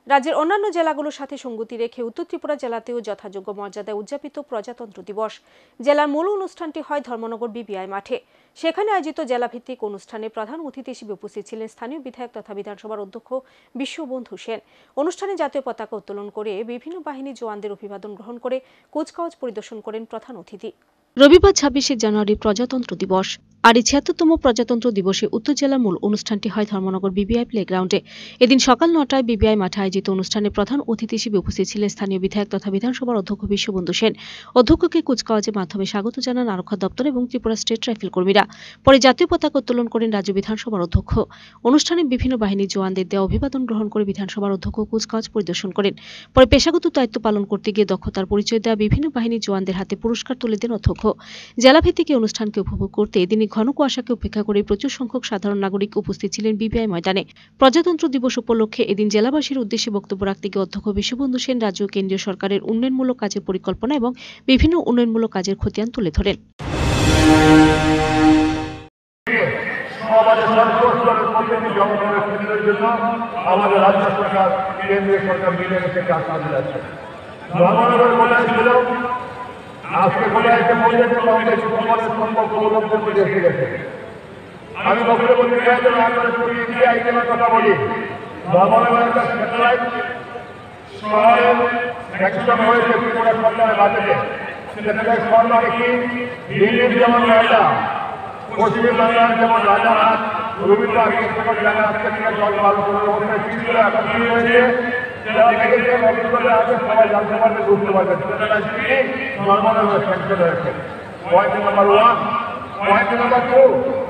রাজ্যের অন্যান্য জেলাগুলোর সাথে সঙ্গতি রেখে উত্তর ত্রিপুরা জেলাতেও যথাযোগ্য মর্যাদায় উদযাপিত প্রজাতন্ত্র দিবস। জেলার মূল অনুষ্ঠানটি হয় ধর্মনগর বিবিআই মাঠে। সেখানে আয়োজিত জেলাভিত্তিক অনুষ্ঠানে প্রধান অতিথি হিসেবে উপস্থিত ছিলেন স্থানীয় বিধায়ক তথা বিধানসভার অধ্যক্ষ বিশ্ববন্ধু সেন। অনুষ্ঠানে জাতীয় পতাকা উত্তোলন করে বিভিন্ন বাহিনীর জওয়ানদের অভিবাদন গ্রহণ করে কুচকাওয়াজ পরিদর্শন করেন প্রধান অতিথি। রবিবার ২৬শে জানুয়ারি প্রজাতন্ত্র দিবস। আর এই ৭৬তম প্রজাতন্ত্র দিবসে উত্তর জেলার মূল অনুষ্ঠানটি হয় ধর্মনগর বিবিআই প্লেগ্রাউন্ডে। এদিন সকাল ৯টায় বিবিআই মাঠে আয়োজিত অনুষ্ঠানে প্রধান অতিথি হিসেবে উপস্থিত ছিলেন স্থানীয় বিধায়ক তথা বিধানসভার অধ্যক্ষ বিশ্ববন্ধু সেন। অধ্যক্ষকে কুচকাওয়াজের মাধ্যমে স্বাগত জানান আরক্ষা দপ্তর এবং ত্রিপুরা স্টেট রাইফেল কর্মীরা। পরে জাতীয় পতাকা উত্তোলন করেন রাজ্য বিধানসভার অধ্যক্ষ। অনুষ্ঠানে বিভিন্ন বাহিনীর জওয়ানদের দেওয়া অভিবাদন গ্রহণ করে বিধানসভার অধ্যক্ষ কুচকাওয়াজ পরিদর্শন করেন। পরে পেশাগত দায়িত্ব পালন করতে গিয়ে দক্ষতার পরিচয় দেওয়া বিভিন্ন বাহিনীর জওয়ানদের হাতে পুরস্কার তুলে দেন অধ্যক্ষ। জেলাভিত্তিক এই অনুষ্ঠানকে উপভোগ করতে এদিনই ঘন কুয়াশাকে উপেক্ষা করে প্রচুর সংখ্যক সাধারণ নাগরিক উপস্থিত ছিলেন বিবিআই ময়দানে। প্রজাতন্ত্র দিবস উপলক্ষে এদিন জেলাবাসীর উদ্দেশ্যে বক্তব্য রাখতে গিয়ে অধ্যক্ষ বিশ্ববন্ধু সেন রাজ্য ও কেন্দ্রীয় সরকারের উন্নয়নমূলক কাজের পরিকল্পনা এবং বিভিন্ন উন্নয়নমূলক কাজের খতিয়ান তুলে ধরেন। আমাদের রাজ্য সরকার কেন্দ্রীয় সরকার মিলে মিশে কাজ করে যাচ্ছে। আজকে বলে একটা মহিলাকে কংগ্রেস সমাজের সম্পর্ক অবলম্বন করে এসে গেছে। আমি বক্তব্য বলতে চাই যে আইটেমের কথা বলি। ভ্রমণের একটা স্যাটেলাইট শহরের একদম হয়েছে ত্রিপুরা সরকারের বাজেটে। স্যাটেলাইট শহর মানে কি? দিল্লির যেমন নয়ডা, পশ্চিমবাংলার যেমন রাজারহাট, রবীন্দ্রনাথ এই সকল জায়গা আজকে জল ভালো করে অবস্থায় ত্রিপুরা এখন কি হয়েছে? যারা দেখেছেন অভিজ্ঞতা আছে সবাই জানতে পারবে, বুঝতে পারবেন স্যাটেলাইট কি নর্মাল স্যাংশন হয়েছে। Point number 1। পয়েন্ট নাম্বার 2,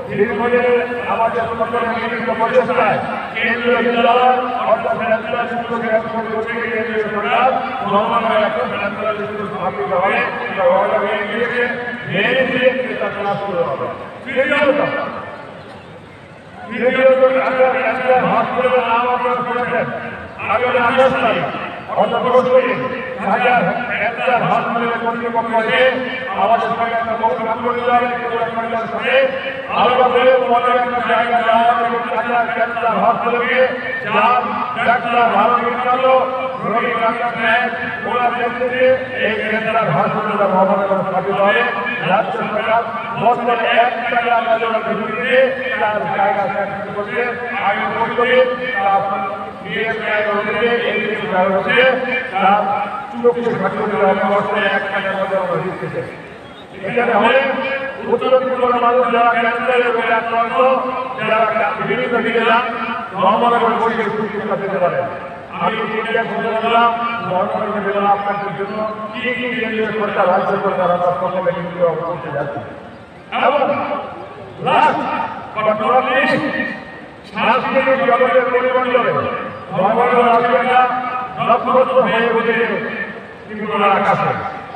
দীর্ঘদিনের আমাদের সকলের মিলিত প্রচেষ্টায় কেন্দ্রীয় বিদ্যালয় অর্থাৎ ন্যাশনাল স্কুল গ্রামীণ কেন্দ্রীয় সরকার নর্মাল একটা ন্যাশনাল স্কুল স্থাপিত হবে। অর্ডার হয়ে গিয়েছে, মেনে দিয়ে এটা ক্লাস শুরু হবে। তৃতীয়ত ক্যান্সার হসপিটালের নাম আপনারা শুনেছেন। আগামী ২৮ তারিখ অর্থাৎ পরশুদিন ঢাকার ক্যান্সার হসপিটালের কর্তৃপক্ষ এসে আমাদের সঙ্গে একটা বহু কাজ করতে হবে। সরকারের সাথে আলাদা করে মনের একটা জায়গা দেওয়া হবে ঢাকার ক্যান্সার হসপিটালকে, যার ডাক্তার ভালো বিখ্যাত রোগী ডাক্তার নেয় ওরা দেখতে এই ক্যান্সার হসপিটালের ভবনের স্থাপিত হবে। রাজ্য সরকার বছরে ১ টাকা আমাদের ভিত্তিতে তার জায়গা স্যাংশন করবে। আগে বছরে এখানে হলে উত্তর ত্রিপুরার মানুষ যারা ক্যান্সারের রোগে আক্রান্ত, যারা বিভিন্ন দিকে যান, ধর্মনগর পরিবেশ চিকিৎসা পেতে পারে। আমি বললাম ধর্মনগর বেদনা আপনাদের জন্য কি কি কেন্দ্রীয় সরকার রাজ্য সরকার আমরা সকলে কিন্তু করতে যাচ্ছি। এবং সাংস্কৃতিক জগতের পরিমণ্ডলে ধর্মনগর রাজ্যটা নক্ষত্র হয়ে উঠেছে ত্রিপুরার আকাশে।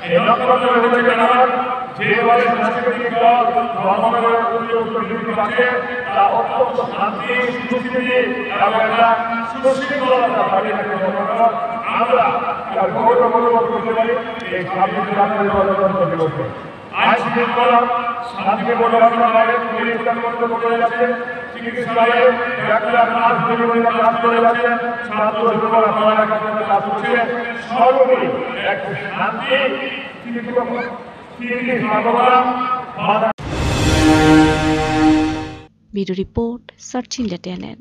এই নক্ষত্র হয়ে উঠেছে কারণ যেভাবে সাংস্কৃতিক দল ধর্মনগরের উত্তর বৃদ্ধি পাচ্ছে তা অত্যন্ত শান্তি, সুস্থিতি এবং একটা সুশৃঙ্খলতা দাবি রাখে ধর্মনগর। আমরা তার গৌরব অনুভব করতে পারি এই ২৬ জানুয়ারি প্রজাতন্ত্র দিবসে। আইন শৃঙ্খলা শান্তিপূর্ণ রক্ষাভাবে পুলিশ কর্তব্য করে যাচ্ছে, চিকিৎসালয়ে ডাক্তার নার্স পরিবারের কাজ করে যাচ্ছেন, ছাত্র যুবরা পড়ালেখার জন্য কাজ করছে। সর্বোপরি এক শান্তি bureau report, search India TNN।